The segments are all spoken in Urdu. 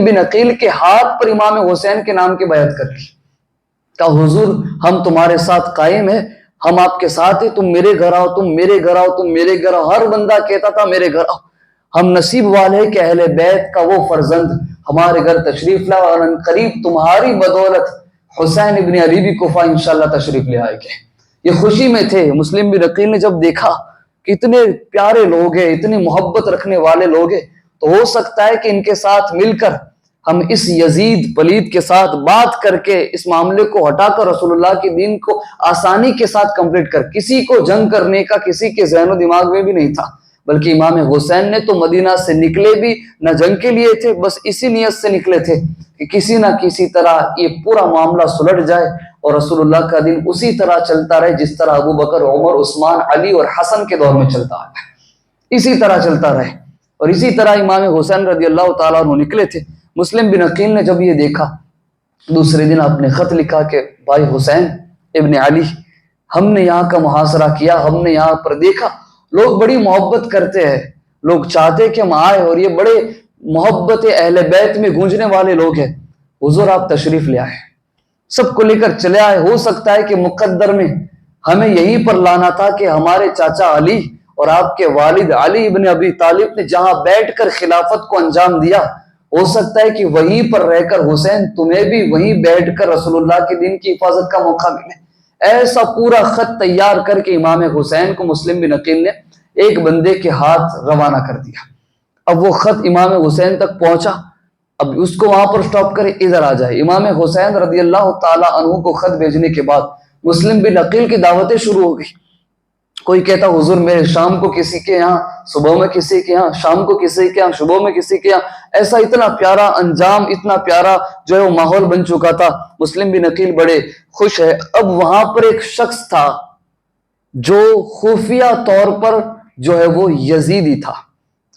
بن عقیل کے ہاتھ پر امام حسین کے نام کی بیعت کر لی. کہا حضور ہم تمہارے ساتھ قائم ہیں, ہم آپ کے ساتھ ہیں, تم میرے گھر آؤ, تم میرے گھر آؤ, تم میرے گھر آؤ. ہر بندہ کہتا تھا میرے گھر آؤ. ہم نصیب والے کہ اہل بیت کا وہ فرزند ہمارے گھر تشریف لا, اور ان قریب تمہاری بدولت حسین ابن علی بھی کوفہ انشاءاللہ تشریف لے آئے گے. یہ خوشی میں تھے. مسلم بن عقیل نے جب دیکھا کہ اتنے پیارے لوگ ہیں, اتنی محبت رکھنے والے لوگ ہیں, تو ہو سکتا ہے کہ ان کے ساتھ مل کر ہم اس یزید پلید کے ساتھ بات کر کے اس معاملے کو ہٹا کر رسول اللہ کے دین کو آسانی کے ساتھ کمپلیٹ کر. کسی کو جنگ کرنے کا کسی کے ذہن و دماغ میں بھی نہیں تھا, بلکہ امام حسین نے تو مدینہ سے نکلے بھی نہ جنگ کے لیے تھے, بس اسی نیت سے نکلے تھے کہ کسی نہ کسی طرح یہ پورا معاملہ سلٹ جائے اور رسول اللہ کا دین اسی طرح چلتا رہے جس طرح ابو بکر, عمر, عثمان, علی اور حسن کے دور میں چلتا ہے, اسی طرح چلتا رہے. اور اسی طرح امام حسین رضی اللہ تعالیٰ عنہ نکلے تھے. مسلم بن عقیل نے جب یہ دیکھا, دوسرے دن آپ نے خط لکھا کہ بھائی حسین ابن علی, ہم نے یہاں کا محاصرہ کیا, ہم نے یہاں پر دیکھا لوگ بڑی محبت کرتے ہیں, لوگ چاہتے کہ ہم آئے, اور یہ بڑے محبت اہل بیت میں گونجنے والے لوگ ہیں. حضور آپ تشریف لے آئے, سب کو لے کر چلے آئے. ہو سکتا ہے کہ مقدر میں ہمیں یہیں پر لانا تھا کہ ہمارے چاچا علی اور آپ کے والد علی ابن ابی طالب نے جہاں بیٹھ کر خلافت کو انجام دیا, ہو سکتا ہے کہ وہیں پر رہ کر حسین تمہیں بھی وہیں بیٹھ کر رسول اللہ کے دین کی حفاظت کا موقع ملے. ایسا پورا خط تیار کر کے امام حسین کو مسلم بن عقیل نے ایک بندے کے ہاتھ روانہ کر دیا. اب وہ خط امام حسین تک پہنچا, اب اس کو وہاں پر سٹاپ کرے, ادھر آ جائے. امام حسین رضی اللہ تعالیٰ عنہ کو خط بھیجنے کے بعد مسلم بن عقیل کی دعوتیں شروع ہو گئی. کوئی کہتا حضور میرے شام کو کسی کے یہاں, صبح میں کسی کے یہاں, شام کو کسی کے یہاں, صبح میں کسی کے یہاں. ایسا اتنا پیارا انجام, اتنا پیارا جو ہے وہ ماحول بن چکا تھا. مسلم بن عقیل بڑے خوش ہے. اب وہاں پر ایک شخص تھا جو خفیہ طور پر جو ہے وہ یزیدی تھا,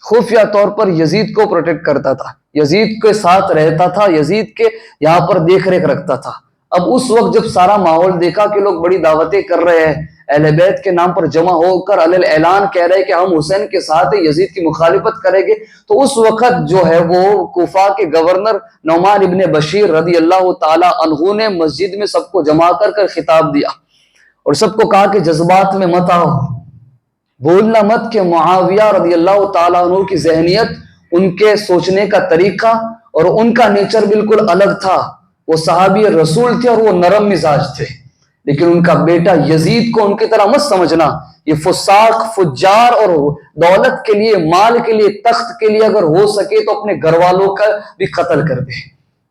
خفیہ طور پر یزید کو پروٹیکٹ کرتا تھا, یزید کے ساتھ رہتا تھا, یزید کے یہاں پر دیکھ ریکھ رکھتا تھا. اب اس وقت جب سارا ماحول دیکھا کہ لوگ بڑی دعوتیں کر رہے ہیں, اہل بیت کے نام پر جمع ہو کر علیہ اعلان کہہ رہے کہ ہم حسین کے ساتھ یزید کی مخالفت کریں گے, تو اس وقت جو ہے وہ کوفہ کے گورنر نعمان ابن بشیر رضی اللہ تعالی عنہ نے مسجد میں سب کو جمع کر کر خطاب دیا اور سب کو کہا کہ جذبات میں مت آؤ, بھولنا مت کہ معاویہ رضی اللہ تعالیٰ عنہ کی ذہنیت, ان کے سوچنے کا طریقہ اور ان کا نیچر بالکل الگ تھا. وہ صحابی رسول تھے اور وہ نرم مزاج تھے, لیکن ان کا بیٹا یزید کو ان کی طرح مت سمجھنا. یہ فساق, فجار اور دولت کے لیے, مال کے لیے, تخت کے لیے اگر ہو سکے تو اپنے گھر والوں کا بھی قتل کر دے.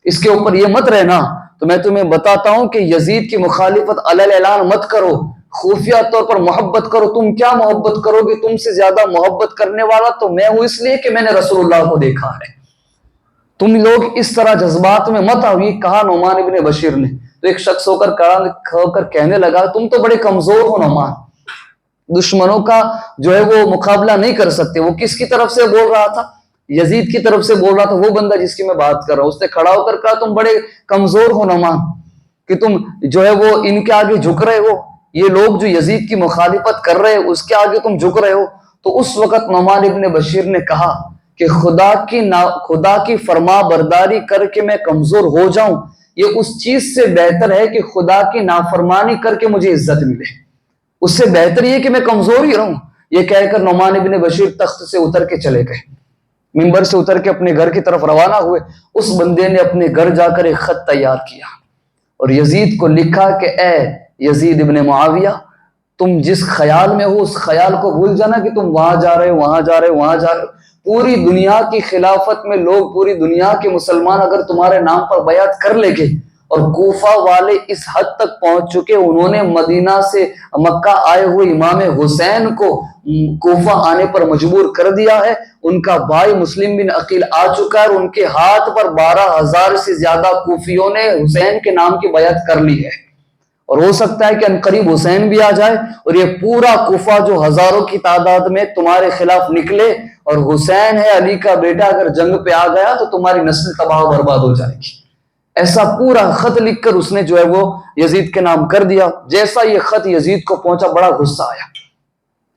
اس کے اوپر یہ مت رہنا. تو میں تمہیں بتاتا ہوں کہ یزید کی مخالفت علیہ اعلان مت کرو, خفیہ طور پر محبت کرو. تم کیا محبت کرو گے؟ تم سے زیادہ محبت کرنے والا تو میں ہوں, اس لیے کہ میں نے رسول اللہ کو دیکھا ہے. تم لوگ اس طرح جذبات میں مت آؤ. یہ کہا نعمان ابن بشیر نے. تو ایک شخص ہو کر کہنے لگا تم تو بڑے کمزور ہو نعمان, دشمنوں کا جو ہے وہ مقابلہ نہیں کر سکتے. وہ کس کی طرف سے بول رہا تھا؟ یزید کی طرف سے بول رہا تھا. وہ بندہ جس کی میں بات کر رہا ہوں, اس نے کھڑا ہو کر کہا تم بڑے کمزور ہو نعمان, کہ تم جو ہے وہ ان کے آگے جھک رہے ہو. یہ لوگ جو یزید کی مخالفت کر رہے ہیں اس کے آگے تم جھک رہے ہو. تو اس وقت نعمان ابن بشیر نے کہا کہ خدا کی فرما برداری کر کے میں کمزور ہو جاؤں, یہ اس چیز سے بہتر ہے کہ خدا کی نافرمانی کر کے مجھے عزت ملے. اس سے بہتر یہ کہ میں کمزور ہی رہوں. یہ کہہ کر نعمان ابن بشیر تخت سے اتر کے چلے گئے, منبر سے اتر کے اپنے گھر کی طرف روانہ ہوئے. اس بندے نے اپنے گھر جا کر ایک خط تیار کیا اور یزید کو لکھا کہ اے یزید ابن معاویہ, تم جس خیال میں ہو اس خیال کو بھول جانا کہ تم وہاں جا رہے ہو, وہاں جا رہے ہو, وہاں جا رہے ہو. پوری دنیا کی خلافت میں لوگ, پوری دنیا کے مسلمان اگر تمہارے نام پر بیعت کر لیں گے, اور کوفہ والے اس حد تک پہنچ چکے, انہوں نے مدینہ سے مکہ آئے ہوئے امام حسین کو کوفہ آنے پر مجبور کر دیا ہے. ان کا بھائی مسلم بن عقیل آ چکا ہے اور ان کے ہاتھ پر 12,000 سے زیادہ کوفیوں نے حسین کے نام کی بیعت کر لی ہے. اور ہو سکتا ہے کہ انقریب حسین بھی آ جائے اور یہ پورا کوفہ جو ہزاروں کی تعداد میں تمہارے خلاف نکلے, اور حسین ہے علی کا بیٹا, اگر جنگ پہ آ گیا تو تمہاری نسل تباہ و برباد ہو جائے گی. ایسا پورا خط لکھ کر اس نے جو ہے وہ یزید کے نام کر دیا. جیسا یہ خط یزید کو پہنچا بڑا غصہ آیا,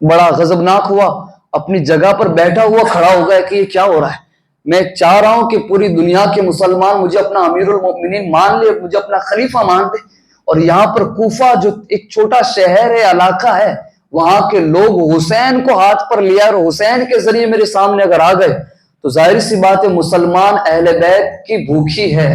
بڑا غضبناک ہوا, اپنی جگہ پر بیٹھا ہوا کھڑا ہو گیا کہ یہ کیا ہو رہا ہے. میں چاہ رہا ہوں کہ پوری دنیا کے مسلمان مجھے اپنا امیر المؤمنین مان لے، مجھے اپنا خلیفہ مان لے. اور یہاں پر کوفہ جو ایک چھوٹا شہر ہے، علاقہ ہے، وہاں کے لوگ حسین کو ہاتھ پر لیا اور حسین کے ذریعے میرے سامنے اگر آ گئے تو ظاہر سی بات ہے مسلمان اہل بیت کی بھوکی ہے،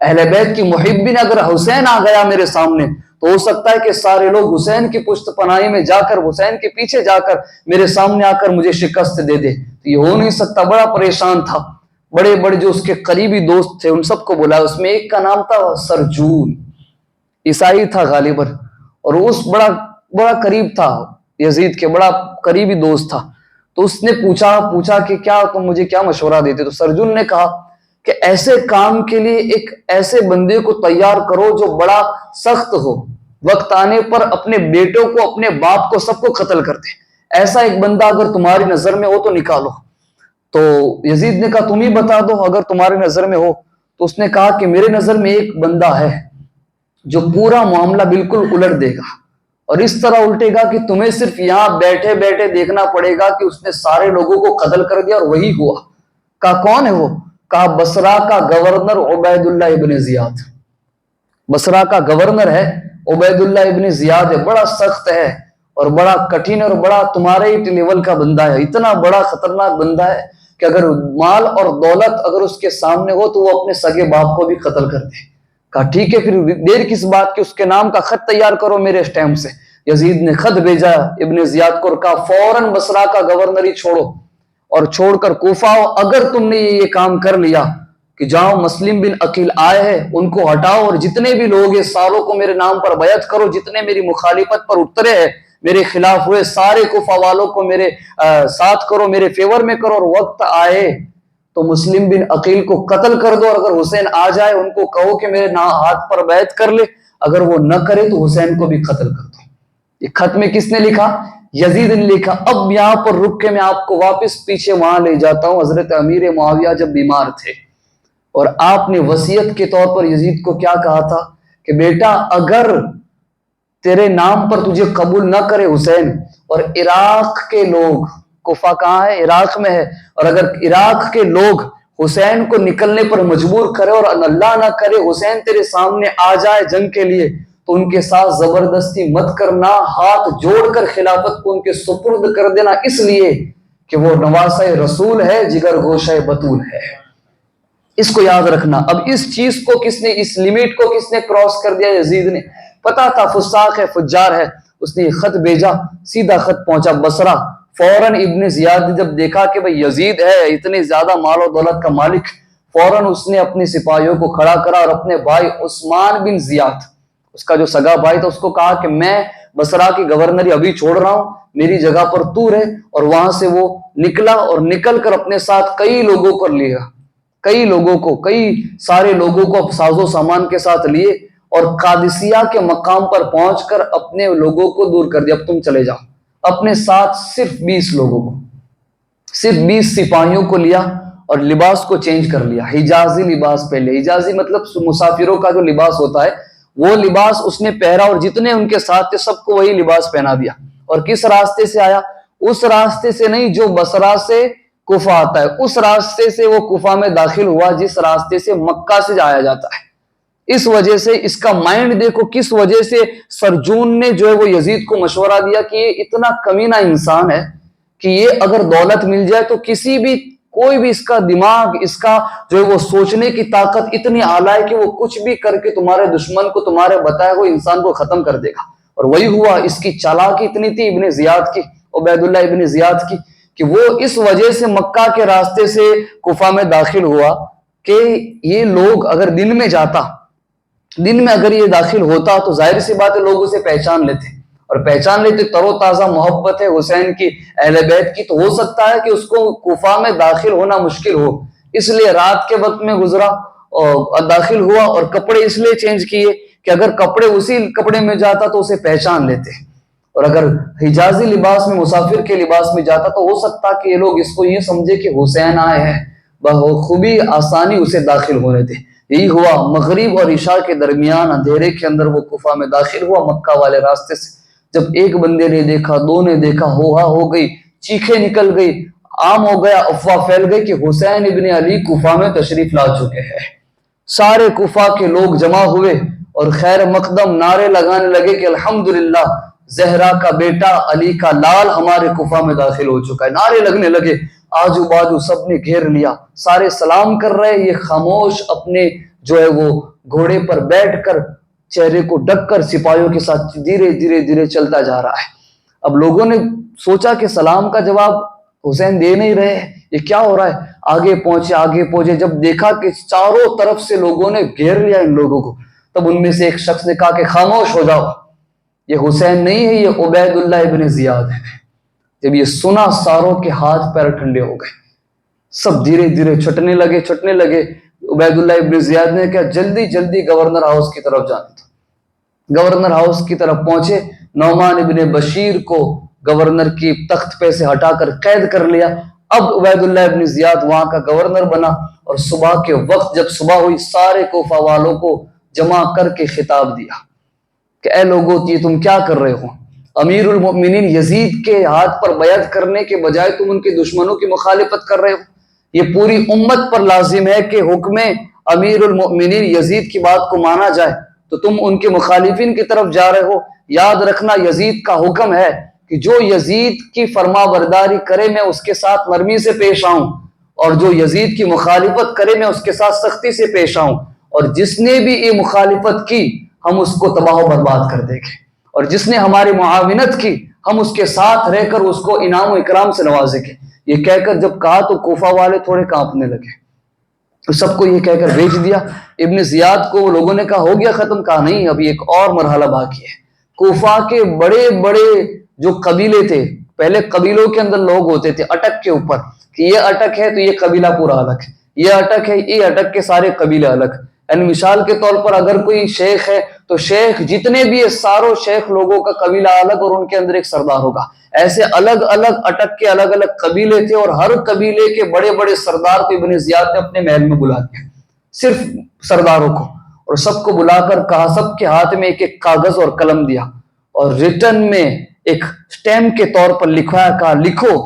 اہل بیت کی محبین. اگر حسین آ گیا میرے سامنے تو ہو سکتا ہے کہ سارے لوگ حسین کی پشت پناہی میں جا کر، حسین کے پیچھے جا کر میرے سامنے آ کر مجھے شکست دے دے. تو یہ ہو نہیں سکتا. بڑا پریشان تھا. بڑے بڑے جو اس کے قریبی دوست تھے ان سب کو بلایا. اس میں ایک کا نام تھا سرجون، عیسائی تھا غالباً، اور اس بڑا قریب تھا یزید کے، بڑا قریبی دوست تھا. تو اس نے پوچھا کہ کیا تم مجھے کیا مشورہ دیتے؟ تو سرجن نے کہا کہ ایسے کام کے لیے ایک ایسے بندے کو تیار کرو جو بڑا سخت ہو، وقت آنے پر اپنے بیٹوں کو، اپنے باپ کو، سب کو قتل کر دے. ایسا ایک بندہ اگر تمہاری نظر میں ہو تو نکالو. تو یزید نے کہا تم ہی بتا دو اگر تمہاری نظر میں ہو. تو اس نے کہا کہ میرے نظر میں ایک بندہ ہے جو پورا معاملہ بالکل الٹ دے گا، اور اس طرح الٹے گا کہ تمہیں صرف یہاں بیٹھے بیٹھے دیکھنا پڑے گا کہ اس نے سارے لوگوں کو قتل کر دیا. اور وہی ہوا. کہا کون ہے وہ؟ کہا بصرہ کا گورنر عبید اللہ ابن زیاد. بصرہ کا گورنر ہے عبید اللہ ابن زیاد ہے. بڑا سخت ہے اور بڑا کٹھن اور بڑا تمہارے ہی لیول کا بندہ ہے. اتنا بڑا خطرناک بندہ ہے کہ اگر مال اور دولت اگر اس کے سامنے ہو تو وہ اپنے سگے باپ کو بھی قتل کر دے. کہا ٹھیک ہے، پھر دیر کس بات کی، اس کے نام کا خط تیار کرو میرے اسٹیمپ سے. یزید نے خط بھیجا ابن زیاد کو اور کہا فوراً بصرہ کا گورنری چھوڑو اور چھوڑ کر کوفہ آؤ. اگر تم نے یہ کام کر لیا کہ جاؤ مسلم بن عقیل آئے ہیں ان کو ہٹاؤ اور جتنے بھی لوگ ہیں ساروں کو میرے نام پر بیعت کرو، جتنے میری مخالفت پر اترے ہیں، میرے خلاف ہوئے، سارے کوفہ والوں کو میرے ساتھ کرو، میرے فیور میں کرو، اور وقت آئے تو مسلم بن عقیل کو قتل کر دو. اور اگر حسین آ جائے ان کو کہو کہ میرے ہاتھ پر بیعت کر لے، اگر وہ نہ کرے تو حسین کو بھی قتل کر دو. یہ خط میں کس نے لکھا؟ یزید نے لکھا. اب یہاں پر رک کے میں آپ کو واپس پیچھے وہاں لے جاتا ہوں. حضرت امیر معاویہ جب بیمار تھے اور آپ نے وصیت کے طور پر یزید کو کیا کہا تھا کہ بیٹا اگر تیرے نام پر تجھے قبول نہ کرے حسین، اور عراق کے لوگ، کوفہ کہاں ہے؟ عراق میں ہے، اور اگر عراق کے لوگ حسین کو نکلنے پر مجبور کرے اور اللہ نہ کرے حسین تیرے سامنے آ جائے جنگ کے لیے تو ان کے ساتھ زبردستی مت کرنا، ہاتھ جوڑ کر خلافت کو ان کے سپرد کر دینا، اس لیے کہ وہ نواسہ رسول ہے، جگر گوشہ بطول ہے. اس کو یاد رکھنا. اب اس چیز کو کس نے، اس لیمٹ کو کس نے کراس کر دیا؟ یزید نے. پتا تھا فساق ہے، فجار ہے. اس نے خط بھیجا، سیدھا خط پہنچا بصرہ. فوراً ابن زیاد نے جب دیکھا کہ بھئی یزید ہے اتنے زیادہ مال و دولت کا مالک، فوراً اس نے اپنے سپاہیوں کو کھڑا کرا اور اپنے بھائی عثمان بن زیاد، اس کا جو سگا بھائی تھا، اس کو کہا کہ میں بصرہ کی گورنری ابھی چھوڑ رہا ہوں، میری جگہ پر تو رہ. اور وہاں سے وہ نکلا اور نکل کر اپنے ساتھ کئی لوگوں کو لیا، کئی سارے لوگوں کو ساز و سامان کے ساتھ لیے اور قادسیہ کے مقام پر پہنچ کر اپنے لوگوں کو دور کر دیا. اب تم چلے جاؤ. اپنے ساتھ صرف 20 لوگوں کو، صرف 20 سپاہیوں کو لیا اور لباس کو چینج کر لیا. حجازی لباس پہلے، حجازی مطلب مسافروں کا جو لباس ہوتا ہے وہ لباس اس نے پہنا اور جتنے ان کے ساتھ تھے سب کو وہی لباس پہنا دیا. اور کس راستے سے آیا؟ اس راستے سے نہیں جو بصرہ سے کوفہ آتا ہے، اس راستے سے وہ کوفہ میں داخل ہوا جس راستے سے مکہ سے جایا جاتا ہے. اس وجہ سے اس کا مائنڈ دیکھو کس وجہ سے سرجون نے جو ہے وہ یزید کو مشورہ دیا کہ یہ اتنا کمینہ انسان ہے کہ یہ اگر دولت مل جائے تو کسی بھی، کوئی بھی اس کا دماغ، اس کا جو ہے وہ سوچنے کی طاقت اتنی اعلیٰ ہے کہ وہ کچھ بھی کر کے تمہارے دشمن کو، تمہارے بتائے ہوئے انسان کو ختم کر دے گا. اور وہی ہوا. اس کی چالاکی اتنی تھی ابن زیاد کی، عبید اللہ ابن زیاد کی، کہ وہ اس وجہ سے مکہ کے راستے سے کوفہ میں داخل ہوا کہ یہ لوگ اگر دن میں اگر یہ داخل ہوتا تو ظاہر سی بات ہے لوگ اسے پہچان لیتے، اور پہچان لیتے تر و تازہ محبت ہے حسین کی، اہل بیت کی، تو ہو سکتا ہے کہ اس کو کوفہ میں داخل ہونا مشکل ہو. اس لیے رات کے وقت میں گزرا اور داخل ہوا، اور کپڑے اس لیے چینج کیے کہ اگر کپڑے اسی کپڑے میں جاتا تو اسے پہچان لیتے، اور اگر حجازی لباس میں، مسافر کے لباس میں جاتا تو ہو سکتا کہ یہ لوگ اس کو یہ سمجھے کہ حسین آئے ہیں، بخوبی آسانی اسے داخل ہونے دے. یہی ہوا. مغرب اور عشاء کے درمیان اندھیرے کے اندر وہ کوفہ میں داخل ہوا مکہ والے راستے سے. جب ایک بندے نے دیکھا، دو نے دیکھا، ہو گئی، چیخیں نکل گئی، عام ہو گیا، افواہ پھیل گئی کہ حسین ابن علی کوفہ میں تشریف لا چکے ہیں۔ سارے کوفہ کے لوگ جمع ہوئے اور خیر مقدم نعرے لگانے لگے کہ الحمدللہ زہرا کا بیٹا علی کا لال ہمارے کوفہ میں داخل ہو چکا ہے۔ نعرے لگنے لگے، آجو باجو سب نے گھیر لیا، سارے سلام کر رہے، یہ خاموش اپنے جو ہے وہ گھوڑے پر بیٹھ کر چہرے کو ڈھک کر سپاہیوں کے ساتھ دھیرے دھیرے دھیرے چلتا جا رہا ہے۔ اب لوگوں نے سوچا کہ سلام کا جواب حسین دے نہیں رہے، یہ کیا ہو رہا ہے؟ آگے پہنچے، جب دیکھا کہ چاروں طرف سے لوگوں نے گھیر لیا ان لوگوں کو، تب ان میں سے ایک شخص نے کہا کہ خاموش ہو جاؤ، یہ حسین نہیں ہے، یہ عبید اللہ ابن زیاد ہے۔ جب یہ سنا ساروں کے ہاتھ پیر ٹھنڈے ہو گئے، سب دھیرے دھیرے چھٹنے لگے۔ عبید اللہ ابن زیاد نے کہا جلدی جلدی گورنر ہاؤس کی طرف جانا تھا۔ گورنر ہاؤس کی طرف پہنچے، نعمان ابن بشیر کو گورنر کی تخت پہ سے ہٹا کر قید کر لیا۔ اب عبید اللہ ابن زیاد وہاں کا گورنر بنا، اور صبح کے وقت جب صبح ہوئی سارے کوفہ والوں کو جمع کر کے خطاب دیا کہ اے لوگو، یہ تم کیا کر رہے ہو؟ امیر المؤمنین یزید کے ہاتھ پر بیعت کرنے کے بجائے تم ان کے دشمنوں کی مخالفت کر رہے ہو۔ یہ پوری امت پر لازم ہے کہ حکم امیر المؤمنین یزید کی بات کو مانا جائے، تو تم ان کے مخالفین کی طرف جا رہے ہو۔ یاد رکھنا، یزید کا حکم ہے کہ جو یزید کی فرما برداری کرے میں اس کے ساتھ نرمی سے پیش آؤں، اور جو یزید کی مخالفت کرے میں اس کے ساتھ سختی سے پیش آؤں، اور جس نے بھی یہ مخالفت کی ہم اس کو تباہ و برباد کر دیں گے، اور جس نے ہماری معاونت کی ہم اس کے ساتھ رہ کر اس کو انعام و اکرام سے نوازیں گے۔ یہ کہہ کر جب کہا تو کوفہ والے تھوڑے کانپنے لگے، تو سب کو یہ کہہ کر بھیج دیا۔ ابن زیاد کو لوگوں نے کہا ہو گیا ختم، کہا نہیں، ابھی ایک اور مرحلہ باقی ہے۔ کوفہ کے بڑے بڑے جو قبیلے تھے، پہلے قبیلوں کے اندر لوگ ہوتے تھے اٹک کے اوپر، کہ یہ اٹک ہے تو یہ قبیلہ پورا الگ ہے، یہ اٹک ہے، یہ اٹک کے سارے قبیلے الگ۔ یعنی مثال کے طور پر اگر کوئی شیخ ہے تو شیخ جتنے بھی ساروں شیخ لوگوں کا قبیلہ الگ، اور ان کے اندر ایک سردار ہوگا۔ ایسے الگ الگ اٹک کے الگ الگ قبیلے تھے، اور ہر قبیلے کے بڑے بڑے سردار کو ابن زیاد نے اپنے محل میں بلا دیا، صرف سرداروں کو، اور سب کو بلا کر کہا، سب کے ہاتھ میں ایک ایک کاغذ اور قلم دیا، اور ریٹن میں ایک سٹیمپ کے طور پر لکھوایا، کہا لکھو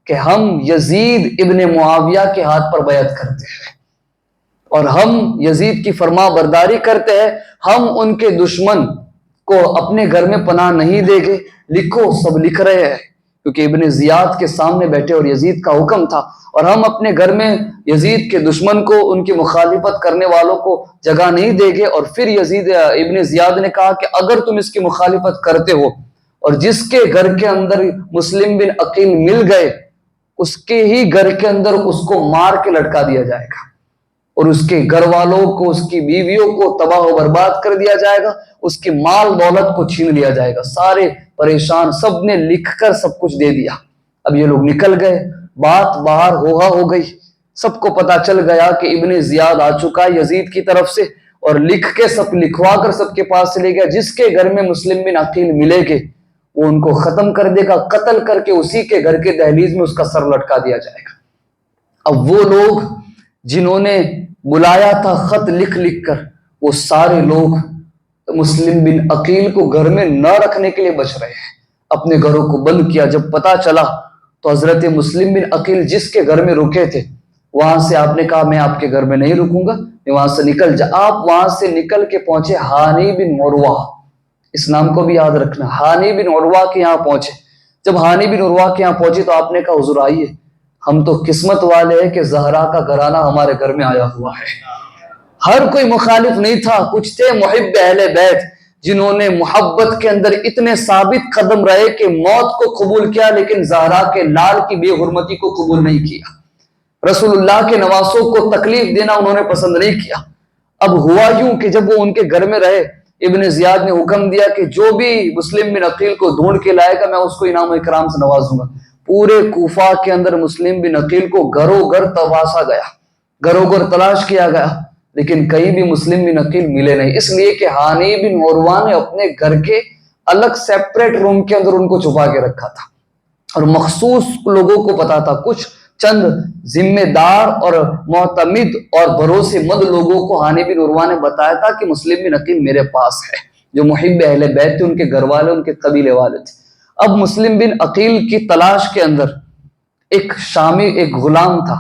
کہ ہم یزید ابن معاویہ کے ہاتھ پر بیعت کرتے ہیں، اور ہم یزید کی فرما برداری کرتے ہیں، ہم ان کے دشمن کو اپنے گھر میں پناہ نہیں دیں گے۔ لکھو، سب لکھ رہے ہیں، کیونکہ ابن زیاد کے سامنے بیٹھے اور یزید کا حکم تھا، اور ہم اپنے گھر میں یزید کے دشمن کو، ان کی مخالفت کرنے والوں کو جگہ نہیں دیں گے۔ اور پھر ابن زیاد نے کہا کہ اگر تم اس کی مخالفت کرتے ہو، اور جس کے گھر کے اندر مسلم بن عقیل مل گئے، اس کے ہی گھر کے اندر اس کو مار کے لٹکا دیا جائے گا، اور اس کے گھر والوں کو، اس کی بیویوں کو تباہ و برباد کر دیا جائے گا، اس کی مال دولت کو چھین لیا جائے گا۔ سارے پریشان، سب نے لکھ کر سب کچھ دے دیا۔ اب یہ لوگ نکل گئے، بات باہر ہو گئی، سب کو پتا چل گیا کہ ابن زیاد آ چکا ہے یزید کی طرف سے، اور لکھ کے سب لکھوا کر سب کے پاس سے لے گیا، جس کے گھر میں مسلم بن عقیل ملے گے وہ ان کو ختم کر دے گا، قتل کر کے اسی کے گھر کے دہلیز میں اس کا سر لٹکا دیا جائے گا۔ اب وہ لوگ جنہوں نے بلایا تھا خط لکھ لکھ کر، وہ سارے لوگ مسلم بن عقیل کو گھر میں نہ رکھنے کے لیے بچ رہے ہیں، اپنے گھروں کو بند کیا۔ جب پتا چلا تو حضرت مسلم بن عقیل جس کے گھر میں رکے تھے، وہاں سے آپ نے کہا میں آپ کے گھر میں نہیں رکوں گا، میں وہاں سے نکل جا۔ آپ وہاں سے نکل کے پہنچے ہانی بن عروہ، اس نام کو بھی یاد رکھنا، ہانی بن عروہ کے یہاں پہنچے۔ جب ہانی بن عروہ کے یہاں پہنچے تو آپ نے کہا حضور آئیے، ہم تو قسمت والے ہیں کہ زہرا کا گھرانہ ہمارے گھر میں آیا ہوا ہے۔ ہر کوئی مخالف نہیں تھا، کچھ تھے محب اہل بیت جنہوں نے محبت کے اندر اتنے ثابت قدم رہے کہ موت کو قبول کیا، لیکن زہرا کے لال کی بے حرمتی کو قبول نہیں کیا۔ رسول اللہ کے نواسوں کو تکلیف دینا انہوں نے پسند نہیں کیا۔ اب ہوا یوں کہ جب وہ ان کے گھر میں رہے، ابن زیاد نے حکم دیا کہ جو بھی مسلم بن عقیل کو ڈھونڈ کے لائے گا میں اس کو انعام و اکرام سے نوازوں گا۔ پورے کوفہ کے اندر مسلم بن عقیل کو گھروں گھر تلاشا گیا، گھروں گھر تلاش کیا گیا، لیکن کہیں بھی مسلم بن عقیل ملے نہیں، اس لیے کہ ہانی بن عروہ نے اپنے گھر کے الگ سیپریٹ روم کے اندر ان کو چھپا کے رکھا تھا، اور مخصوص لوگوں کو پتا تھا، کچھ چند ذمہ دار اور معتمد اور بھروسے مند لوگوں کو ہانی بن عروہ نے بتایا تھا کہ مسلم بن عقیل میرے پاس ہے، جو محب اہل بیت تھے، ان کے گھر والے، ان کے قبیلے والے تھے۔ اب مسلم بن عقیل کی تلاش کے اندر ایک شامی ایک غلام تھا،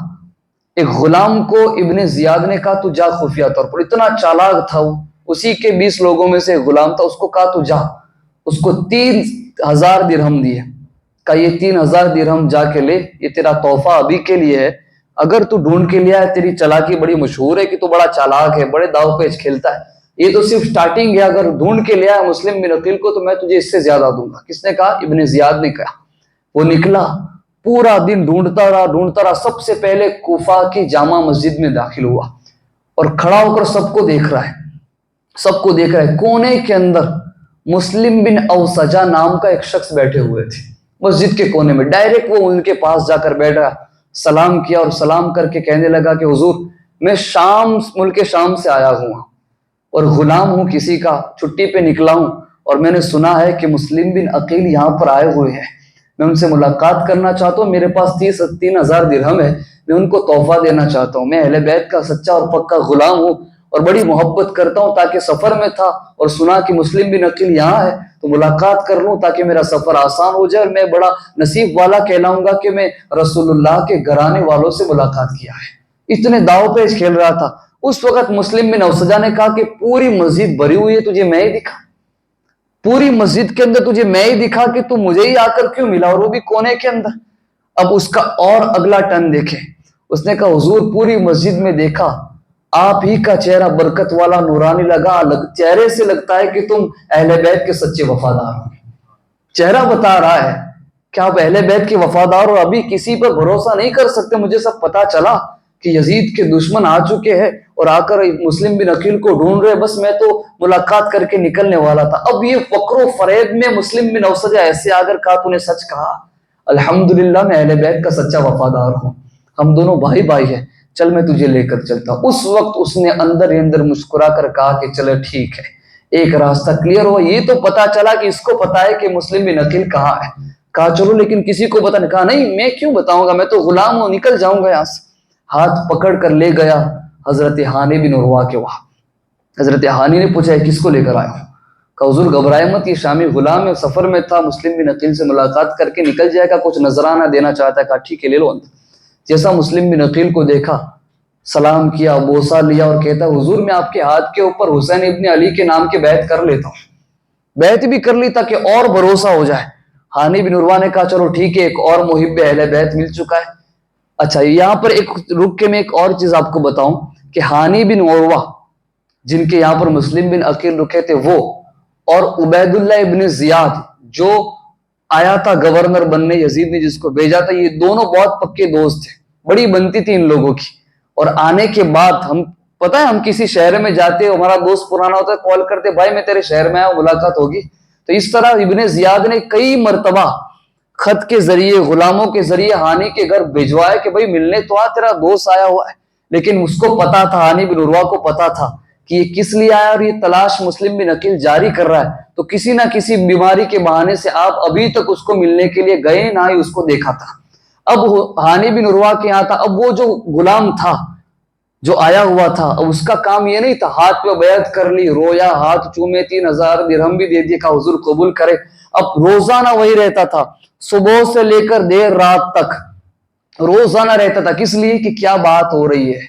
ایک غلام کو ابن زیاد نے کہا تو جا خفیہ طور پر، اتنا چالاک تھا وہ، اسی کے 20 لوگوں میں سے ایک غلام تھا، اس کو کہا تو جا، اس کو 3000 درہم دیے، کہا یہ 3000 درہم جا کے لے، یہ تیرا تحفہ ابھی کے لیے ہے، اگر تو ڈھونڈ کے لیا ہے، تیری چالاکی بڑی مشہور ہے کہ تو بڑا چالاک ہے، بڑے داؤ پیچ کھیلتا ہے، یہ تو صرف سٹارٹنگ ہے، اگر ڈھونڈ کے لیا ہے مسلم بن عقیل کو تو میں تجھے اس سے زیادہ دوں گا۔ کس نے کہا؟ ابن زیاد نے کہا۔ وہ نکلا، پورا دن ڈھونڈتا رہا، سب سے پہلے کوفہ کی جامع مسجد میں داخل ہوا اور کھڑا ہو کر سب کو دیکھ رہا ہے، کونے کے اندر مسلم بن اوسجہ نام کا ایک شخص بیٹھے ہوئے تھے مسجد کے کونے میں، ڈائریکٹ وہ ان کے پاس جا کر بیٹھا، سلام کیا اور سلام کر کے کہنے لگا کہ حضور میں ملک شام سے آیا ہوں اور غلام ہوں کسی کا، چھٹی پہ نکلا ہوں، اور میں نے سنا ہے کہ مسلم بن عقیل یہاں پر آئے ہوئے ہیں، میں ان سے ملاقات کرنا چاہتا ہوں، میرے پاس 3000 درہم ہے، میں ان کو تحفہ دینا چاہتا ہوں، میں اہل بیت کا سچا اور پکا غلام ہوں اور بڑی محبت کرتا ہوں، تاکہ سفر میں تھا اور سنا کہ مسلم بن عقیل یہاں ہے تو ملاقات کر لوں تاکہ میرا سفر آسان ہو جائے، اور میں بڑا نصیب والا کہلاؤں گا کہ میں رسول اللہ کے گھرانے والوں سے ملاقات کیا ہے۔ اتنے داؤ پیچ کھیل رہا تھا، اس وقت مسلم بن اوسجہ نے کہا کہ پوری مسجد بھری ہوئی ہے، تجھے میں ہی دکھا، پوری مسجد کے اندر تجھے میں ہی دکھا کہ تو مجھے ہی آ کر کیوں ملا، اور وہ بھی کونے کے اندر۔ اب اس کا اور اگلا ٹرن دیکھیں، اس نے کہا حضور پوری مسجد میں دیکھا، آپ ہی کا چہرہ برکت والا نورانی لگا، چہرے سے لگتا ہے کہ تم اہل بیت کے سچے وفادار ہو، چہرہ بتا رہا ہے کہ آپ اہل بیت کے وفادار ہو، ابھی کسی پر بھروسہ نہیں کر سکتے، مجھے سب پتا چلا کہ یزید کے دشمن آ چکے ہیں اور آ کر مسلم بن عقیل کو ڈھونڈ رہے، بس میں تو ملاقات کر کے نکلنے والا تھا۔ اب یہ فقر و فریب میں مسلم بن اوسجہ ایسے آ کر کہا تو نے سچ کہا، الحمدللہ میں اہل بیت کا سچا وفادار ہوں، ہم دونوں بھائی بھائی ہیں، چل میں تجھے لے کر چلتا ہوں۔ اس وقت اس نے اندر ہی اندر مسکرا کر کہا کہ چلے ٹھیک ہے، ایک راستہ کلیئر ہوا، یہ تو پتا چلا کہ اس کو پتا ہے کہ مسلم بن عقیل کہاں ہے، کہا چلو لیکن کسی کو پتا نہیں، کہا نہیں میں کیوں بتاؤں گا، میں تو غلام ہوں، نکل جاؤں گا یہاں سے۔ ہاتھ پکڑ کر لے گیا حضرت ہانی بن عروہ کے وہاں۔ حضرت ہانی نے پوچھا کس کو لے کر آئے ہو؟ کہا حضور گھبرائے مت، یہ شامی غلام ہے، سفر میں تھا، مسلم بن عقیل سے ملاقات کر کے نکل جائے گا، کچھ نذرانہ دینا چاہتا ہے۔ کہا ٹھیک ہے لے لو اندر۔ جیسا مسلم بن عقیل کو دیکھا، سلام کیا، بوسہ لیا اور کہتا حضور میں آپ کے ہاتھ کے اوپر حسین ابن علی کے نام کے بیعت کر لیتا ہوں، بیعت بھی کر لی تاکہ اور بھروسہ ہو جائے۔ ہانی بن عروہ نے کہا چلو ٹھیک ہے، ایک اور محب اہل بیت مل چکا ہے۔ اچھا یہاں پر ایک رک کے میں ایک اور چیز آپ کو بتاؤں کہ ہانی بن عروہ جن کے یہاں پر مسلم بن عقیل رکے تھے، وہ اور عبید اللہ ابن زیاد جو آیا تھا گورنر بننے، یزید نے جس کو بھیجا تھا، یہ دونوں بہت پکے دوست تھے، بڑی بنتی تھی ان لوگوں کی۔ اور آنے کے بعد ہم پتہ ہے ہم کسی شہر میں جاتے، ہمارا دوست پرانا ہوتا ہے، کال کرتے بھائی میں تیرے شہر میں آیا ہوں، ملاقات ہوگی۔ تو اس طرح ابن زیاد نے کئی مرتبہ خط کے ذریعے، غلاموں کے ذریعے ہانی کے گھر بھیجوایا کہ بھائی ملنے تو آ، تیرا دوست آیا ہوا ہے۔ لیکن اس کو پتا تھا، ہانی بن عروہ کو پتا تھا کہ یہ کس لیے آیا، اور یہ تلاش مسلم بن عقیل جاری کر رہا ہے، تو کسی نہ کسی بیماری کے بہانے سے آپ ابھی تک اس کو ملنے کے لیے گئے نہ ہی اس کو دیکھا تھا۔ اب ہانی بن عروہ کے یہاں تھا، اب وہ جو غلام تھا جو آیا ہوا تھا، اب اس کا کام یہ نہیں تھا، ہاتھ پہ بیعت کر لی، رویا، ہاتھ چومے، 3000 درہم بھی دے دیے، کہا حضور قبول کرے۔ اب روزانہ وہی رہتا تھا، صبح سے لے کر دیر رات تک روزانہ رہتا تھا۔ کس لیے کہ کیا بات ہو رہی ہے،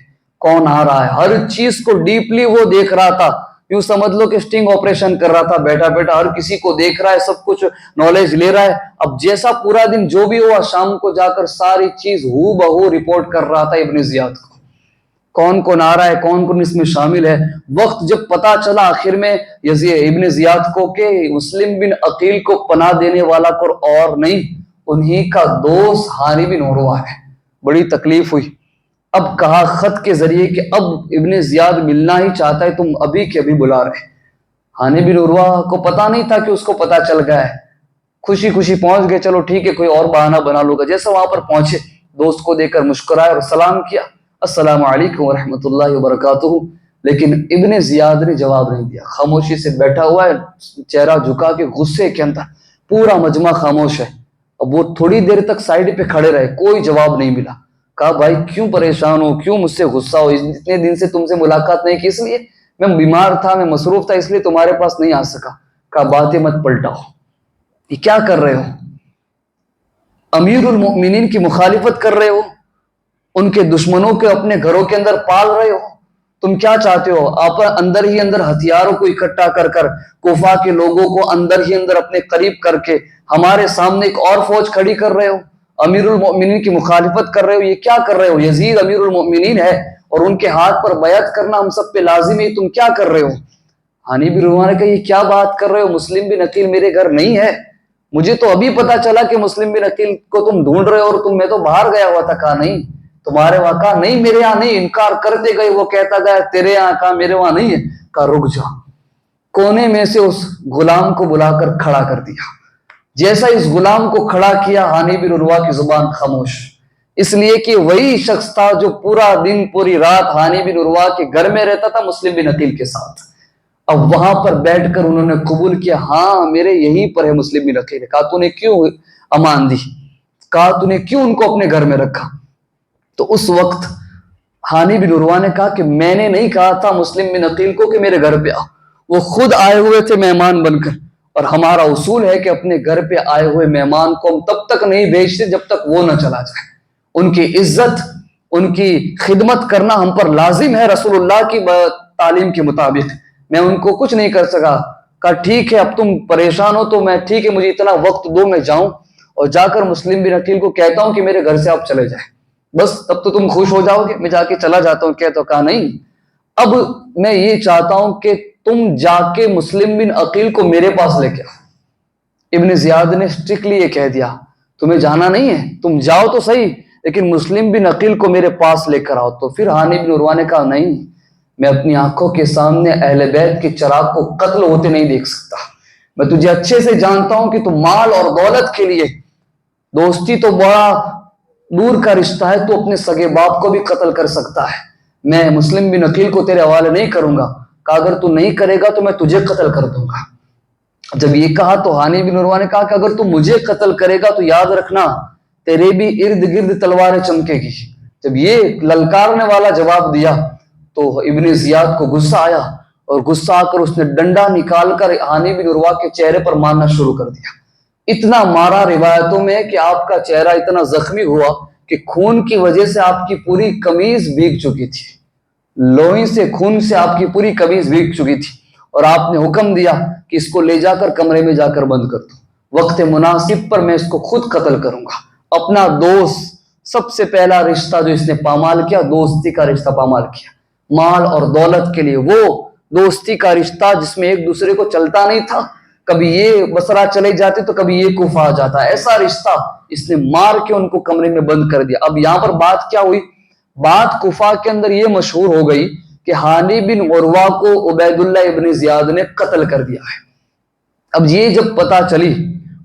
کون آ رہا ہے، ہر چیز کو ڈیپلی وہ دیکھ رہا تھا، یوں سمجھ لو کہ سٹنگ آپریشن کر رہا تھا، بیٹھا بیٹھا ہر کسی کو دیکھ رہا ہے، سب کچھ نالج لے رہا ہے۔ اب جیسا پورا دن جو بھی ہوا، شام کو جا کر ساری چیز ہو بہو رپورٹ کر رہا تھا ابن زیاد کو، کون کون آ رہا ہے، کون کون اس میں شامل ہے۔ وقت جب پتا چلا آخر میں ابن زیاد کو کہ مسلم بن عقیل کو پناہ دینے والا کوئی اور نہیں، انہی کا دوست ہانی بن عروہ ہے، بڑی تکلیف ہوئی۔ اب کہا خط کے ذریعے کہ اب ابن زیاد ملنا ہی چاہتا ہے، تم ابھی کے ابھی بلا رہے۔ ہانی بن عروہ کو پتا نہیں تھا کہ اس کو پتا چل گیا ہے، خوشی خوشی پہنچ گئے، چلو ٹھیک ہے کوئی اور بہانہ بنا لوں گا۔ جیسا وہاں پر پہنچے، دوست کو دیکھ کر مسکرائے اور سلام کیا، السلام علیکم ورحمۃ اللہ وبرکاتہ، لیکن ابن زیاد نے جواب نہیں دیا، خاموشی سے بیٹھا ہوا ہے، چہرہ جھکا کے غصے کے اندر، پورا مجمع خاموش ہے۔ اب وہ تھوڑی دیر تک سائیڈ پہ کھڑے رہے، کوئی جواب نہیں ملا۔ کہا بھائی کیوں پریشان ہو، کیوں مجھ سے غصہ ہو، اتنے دن سے تم سے ملاقات نہیں کی، اس لیے میں بیمار تھا، میں مصروف تھا، اس لیے تمہارے پاس نہیں آ سکا۔ کہا باتیں مت پلٹاؤ، یہ کیا کر رہے ہو، امیر المؤمنین کی مخالفت کر رہے ہو، ان کے دشمنوں کے اپنے گھروں کے اندر پال رہے ہو. تم کیا چاہتے ہو؟ آپ اندر ہی اندر ہتھیاروں کو اکٹھا کر کر کوفہ کے لوگوں کو اندر ہی اندر اپنے قریب کر کے ہمارے سامنے ایک اور فوج کھڑی کر رہے ہو، امیر المؤمنین کی مخالفت کر رہے ہو. یہ کیا کر رہے ہو؟ یزید امیر المؤمنین ہے اور ان کے ہاتھ پر بیعت کرنا ہم سب پہ لازم ہے، تم کیا کر رہے ہو؟ ہانی بن عروہ نے کہا یہ کیا بات کر رہے ہو؟ مسلم بن عقیل میرے گھر نہیں ہے، مجھے تو ابھی پتا چلا کہ مسلم بن عقیل کو تم ڈھونڈ رہے ہو، اور میں تو باہر گیا ہوا تھا. کہا نہیں، تمہارے وہاں. کہا نہیں، میرے یہاں نہیں. انکار کرتے گئے، وہ کہتا گیا تیرے یہاں. کہا میرے وہاں نہیں ہے. کہا رک جا. کونے میں سے اس غلام کو بلا کر کھڑا کر دیا. جیسا اس غلام کو کھڑا کیا، ہانی بن عروہ کی زبان خاموش، اس لیے کہ وہی شخص تھا جو پورا دن پوری رات ہانی بن عروہ کے گھر میں رہتا تھا مسلم بن عقیل کے ساتھ. اب وہاں پر بیٹھ کر انہوں نے قبول کیا، ہاں میرے یہیں پر ہے مسلم بن عقیل. کہا تو نے کیوں امان دی؟ کہا تو نے کیوں ان کو اپنے گھر میں رکھا؟ تو اس وقت ہانی بن عروہ نے کہا کہ میں نے نہیں کہا تھا مسلم بن عقیل کو کہ میرے گھر پہ آ، وہ خود آئے ہوئے تھے مہمان بن کر، اور ہمارا اصول ہے کہ اپنے گھر پہ آئے ہوئے مہمان کو ہم تب تک نہیں بھیجتے جب تک وہ نہ چلا جائے. ان کی عزت، ان کی خدمت کرنا ہم پر لازم ہے رسول اللہ کی تعلیم کے مطابق. میں ان کو کچھ نہیں کر سکا. کہا ٹھیک ہے، اب تم پریشان ہو تو میں ٹھیک ہے، مجھے اتنا وقت دو، میں جاؤں اور جا کر مسلم بن عقیل کو کہتا ہوں کہ میرے گھر سے آپ چلے جائیں، بس تب تو تم خوش ہو جاؤ گے. میں جا کے چلا جاتا ہوں. کہتا. کہا نہیں، اب میں یہ چاہتا ہوں کہ تم جا کے مسلم بن عقیل کو میرے پاس لے کے آؤ. ابن زیاد نے اسٹرکٹلی یہ کہہ دیا تمہیں جانا نہیں ہے، تم جاؤ تو صحیح لیکن مسلم بن عقیل کو میرے پاس لے کر آؤ. تو پھر ہانی بن عروہ نے کہا نہیں، میں اپنی آنکھوں کے سامنے اہل بیت کے چراغ کو قتل ہوتے نہیں دیکھ سکتا. میں تجھے اچھے سے جانتا ہوں کہ تم مال اور دولت کے لیے، دوستی تو بڑا دور کا رشتہ ہے، تو اپنے سگے باپ کو بھی قتل کر سکتا ہے. میں مسلم بن عقیل کو تیرے حوالے نہیں کروں گا. کہا اگر تو نہیں کرے گا تو میں تجھے قتل کر دوں گا. جب یہ کہا تو ہانی بن عروہ نے کہا کہ اگر تو مجھے قتل کرے گا تو یاد رکھنا تیرے بھی ارد گرد تلواریں چمکے گی. جب یہ للکارنے والا جواب دیا تو ابن زیاد کو غصہ آیا، اور غصہ آ کر اس نے ڈنڈا نکال کر ہانی بن عروہ کے چہرے پر مارنا شروع کر دیا. اتنا مارا روایتوں میں کہ آپ کا چہرہ اتنا زخمی ہوا کہ خون کی وجہ سے آپ کی پوری قمیض بھیگ چکی تھی، لوئی سے خون سے آپ کی پوری قمیض بھیگ چکی تھی. اور آپ نے حکم دیا کہ اس کو لے جا کر کمرے میں جا کر بند کر دو، وقت مناسب پر میں اس کو خود قتل کروں گا. اپنا دوست، سب سے پہلا رشتہ جو اس نے پامال کیا، دوستی کا رشتہ پامال کیا. مال اور دولت کے لیے وہ دوستی کا رشتہ جس میں ایک دوسرے کو چلتا نہیں تھا، کبھی یہ بصرہ چلے جاتے تو کبھی یہ کوفہ آ جاتا، ایسا رشتہ اس نے مار کے ان کو کمرے میں بند کر دیا. اب یہاں پر بات کیا ہوئی؟ بات کوفہ کے اندر یہ مشہور ہو گئی کہ ہانی بن عروہ کو عبید اللہ ابن زیاد نے قتل کر دیا ہے. اب یہ جب پتا چلی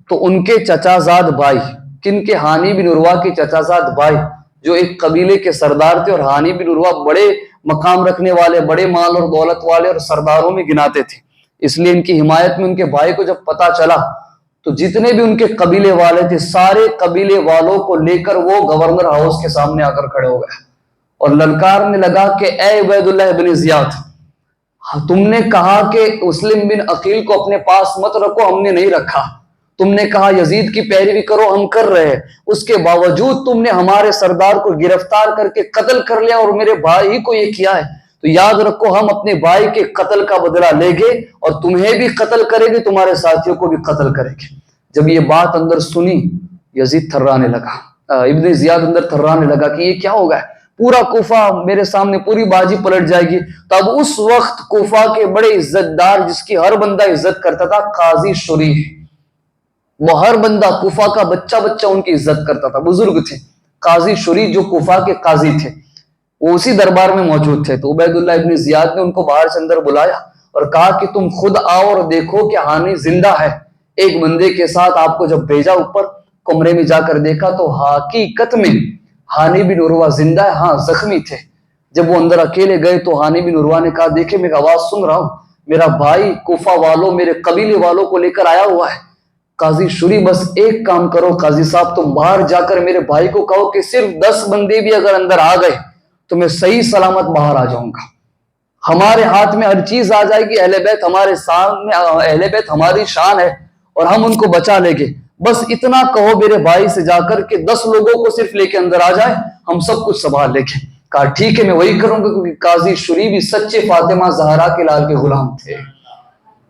تو ان کے چچا زاد بھائی، کن کے؟ ہانی بن عروہ کے چچا زاد بھائی، جو ایک قبیلے کے سردار تھے، اور ہانی بن عروہ بڑے مقام رکھنے والے، بڑے مال اور دولت والے اور سرداروں میں گناتے تھے، اس لیے ان کی حمایت میں ان کے بھائی کو جب پتا چلا تو جتنے بھی ان کے قبیلے والے تھے سارے قبیلے والوں کو لے کر وہ گورنر ہاؤس کے سامنے آ کر کھڑے ہو گئے اور للکارنے لگا کہ اے عبید اللہ ابن زیاد، تم نے کہا کہ مسلم بن عقیل کو اپنے پاس مت رکھو، ہم نے نہیں رکھا. تم نے کہا یزید کی پیروی کرو، ہم کر رہے ہیں، اس کے باوجود تم نے ہمارے سردار کو گرفتار کر کے قتل کر لیا اور میرے بھائی کو یہ کیا ہے. تو یاد رکھو ہم اپنے بھائی کے قتل کا بدلہ لیں گے اور تمہیں بھی قتل کریں گے، تمہارے ساتھیوں کو بھی قتل کریں گے. جب یہ بات اندر سنی یزید تھرانے لگا، ابن زیاد اندر تھرانے لگا کہ یہ کیا ہوگا، پورا کوفہ میرے سامنے پوری باجی پلٹ جائے گی. تب اس وقت کوفہ کے بڑے عزت دار جس کی ہر بندہ عزت کرتا تھا، قاضی شریح، وہ ہر بندہ کوفہ کا بچہ ان کی عزت کرتا تھا، بزرگ تھے. قاضی شریح جو کوفہ کے قاضی تھے وہ اسی دربار میں موجود تھے. تو عبید اللہ ابن زیاد نے ان کو باہر سے اندر بلایا اور کہا کہ تم خود آؤ اور دیکھو کہ ہانی زندہ ہے. ایک بندے کے ساتھ آپ کو جب بھیجا اوپر کمرے میں جا کر دیکھا تو حقیقت میں ہانی بن عروہ زندہ ہے، ہاں زخمی تھے. جب وہ اندر اکیلے گئے تو ہانی بن عروہ نے کہا دیکھیں میں آواز سن رہا ہوں، میرا بھائی کوفہ والوں، میرے قبیلے والوں کو لے کر آیا ہوا ہے. قاضی شریح بس ایک کام کرو قاضی صاحب، تم باہر جا کر میرے بھائی کو کہو کہ صرف 10 بندے بھی اگر اندر آ گئے تو میں صحیح سلامت باہر آ جاؤں گا. ہمارے ہاتھ میں ہر چیز آ جائے گی، اہل بیت ہمارے سامنے، اہل بیت ہماری شان ہے اور ہم ان کو بچا لیں گے. بس اتنا کہو میرے بھائی سے جا کر کہ 10 لوگوں کو صرف لے کے اندر آ جائے، ہم سب کچھ سنبھال لیں گے۔ کہا ٹھیک ہے میں وہی کروں گا، کیونکہ قاضی شریف بھی سچے فاطمہ زہرا کے لال کے غلام تھے،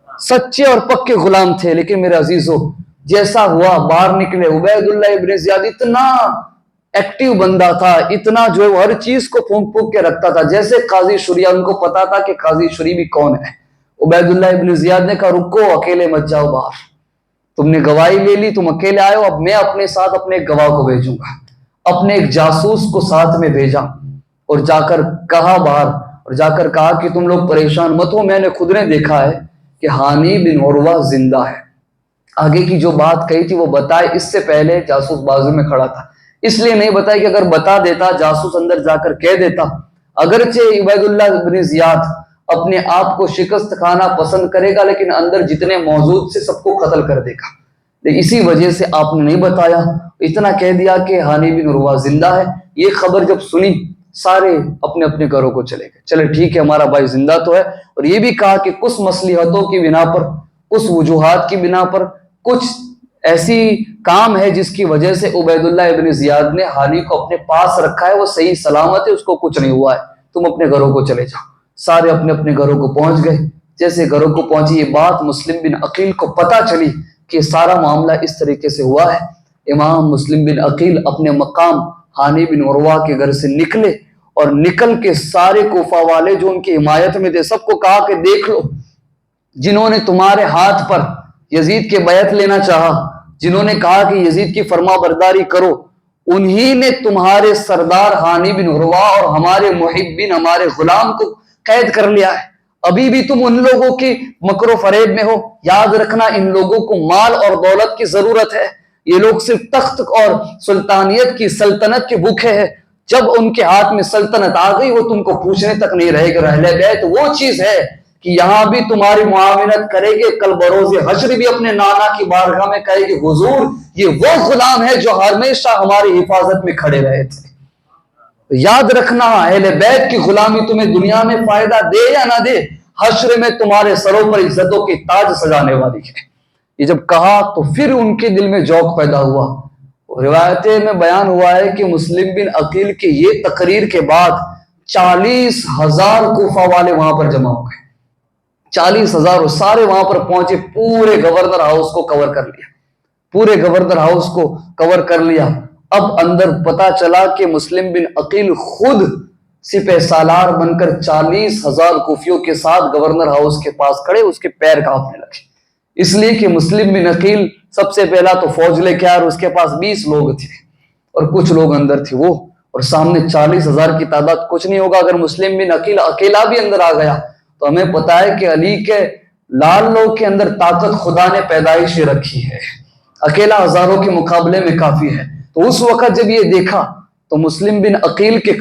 سچے اور پکے غلام تھے۔ لیکن میرے عزیزو جیسا ہوا باہر نکلے، عبید اللہ ابن زیاد اتنا ایکٹیو بندہ تھا، اتنا جو ہے وہ ہر چیز کو پھونک پھونک کے رکھتا تھا۔ جیسے قاضی شریعہ ان کو پتا تھا کہ قاضی شریعہ کون ہے، عبید اللہ ابن زیاد نے کہا رکو، اکیلے مت جاؤ باہر، تم نے گواہی لے لی، تم اکیلے آئے ہو، اب میں اپنے ساتھ اپنے ایک گواہ کو بھیجوں گا۔ اپنے ایک جاسوس کو ساتھ میں بھیجا اور جا کر کہا باہر، اور جا کر کہا کہ تم لوگ پریشان مت ہو، میں نے خود نے دیکھا ہے کہ ہانی بن عروہ زندہ ہے۔ آگے کی جو بات کہی تھی وہ بتائے، اس سے پہلے جاسوس بازو میں کھڑا تھا، اس لیے نہیں بتایا کہ اگر بتا دیتا جاسوس اندر جا کر کہہ دیتا، اگرچہ عبید اللہ بن زیاد اپنے آپ کو شکست کھانا پسند کرے گا لیکن اندر جتنے موجود سے سب کو قتل کر دے گا، لیکن اسی وجہ سے آپ نے نہیں بتایا، اتنا کہہ دیا کہ ہانی بن عروہ زندہ ہے۔ یہ خبر جب سنی سارے اپنے اپنے گھروں کو چلے گئے، چلے ٹھیک ہے ہمارا بھائی زندہ تو ہے، اور یہ بھی کہا کہ کچھ مصلحتوں کی بنا پر، کچھ وجوہات کی بنا پر، کچھ ایسی کام ہے جس کی وجہ سے عبید اللہ ابن زیاد نے ہانی کو اپنے پاس رکھا ہے، وہ صحیح سلامت ہے، اس کو کچھ نہیں ہوا ہے، تم اپنے گھروں کو چلے جاؤ۔ سارے اپنے اپنے گھروں کو پہنچ گئے۔ جیسے گھروں کو پہنچی، یہ بات مسلم بن عقیل کو پتہ چلی کہ سارا معاملہ اس طریقے سے ہوا ہے۔ امام مسلم بن عقیل اپنے مقام ہانی بن عروہ کے گھر سے نکلے، اور نکل کے سارے کوفہ والے جو ان کی حمایت میں تھے سب کو کہا کہ دیکھ لو، جنہوں نے تمہارے ہاتھ پر یزید کے بیعت لینا چاہا، جنہوں نے کہا کہ یزید کی فرما برداری کرو، انہی نے تمہارے سردار ہانی بن عروہ اور ہمارے محبین، ہمارے غلام کو قید کر لیا ہے۔ ابھی بھی تم ان لوگوں کی مکر و فریب میں ہو۔ یاد رکھنا ان لوگوں کو مال اور دولت کی ضرورت ہے، یہ لوگ صرف تخت اور سلطانیت کی، سلطنت کے بھوکے ہیں۔ جب ان کے ہاتھ میں سلطنت آ گئی وہ تم کو پوچھنے تک نہیں رہے گا۔ اہل بیت وہ چیز ہے کہ یہاں بھی تمہاری معاونت کرے گے، کل بروز حشر بھی اپنے نانا کی بارگاہ میں کہے گی حضور یہ وہ غلام ہے جو ہمیشہ ہماری حفاظت میں کھڑے رہے تھے۔ یاد رکھنا اہل بیت کی غلامی تمہیں دنیا میں فائدہ دے یا نہ دے، حشر میں تمہارے سروں پر عزتوں کے تاج سجانے والی ہے۔ یہ جب کہا تو پھر ان کے دل میں ذوق پیدا ہوا۔ روایتیں میں بیان ہوا ہے کہ مسلم بن عقیل کی یہ تقریر کے بعد 40,000 کوفہ والے وہاں پر جمع ہو گئے، 40,000 سارے وہاں پر پہنچے، پورے گورنر ہاؤس کو کور کر لیا، پورے گورنر ہاؤس کو کور کر لیا۔ اب اندر پتا چلا کہ مسلم بن عقیل خود سپہ سالار بن کر 40,000 کوفیوں کے ساتھ گورنر ہاؤس کے پاس کھڑے، اس کے پیر کانپنے لگے، اس لیے کہ مسلم بن عقیل سب سے پہلا تو فوج لے کے آیا، اور اس کے پاس 20 لوگ تھے اور کچھ لوگ اندر تھے وہ، اور سامنے 40,000 کی تعداد کچھ نہیں ہوگا۔ اگر مسلم بن عقیل اکیلا بھی اندر آ گیا تو ہمیں پتا ہے کہ علی کے لال لوگ کے اندر طاقت خدا نے پیدائش رکھی ہے، اکیلا ہزاروں کے مقابلے میں کافی ہے۔ تو اس وقت جب یہ دیکھا تو مسلم بن عقیل کے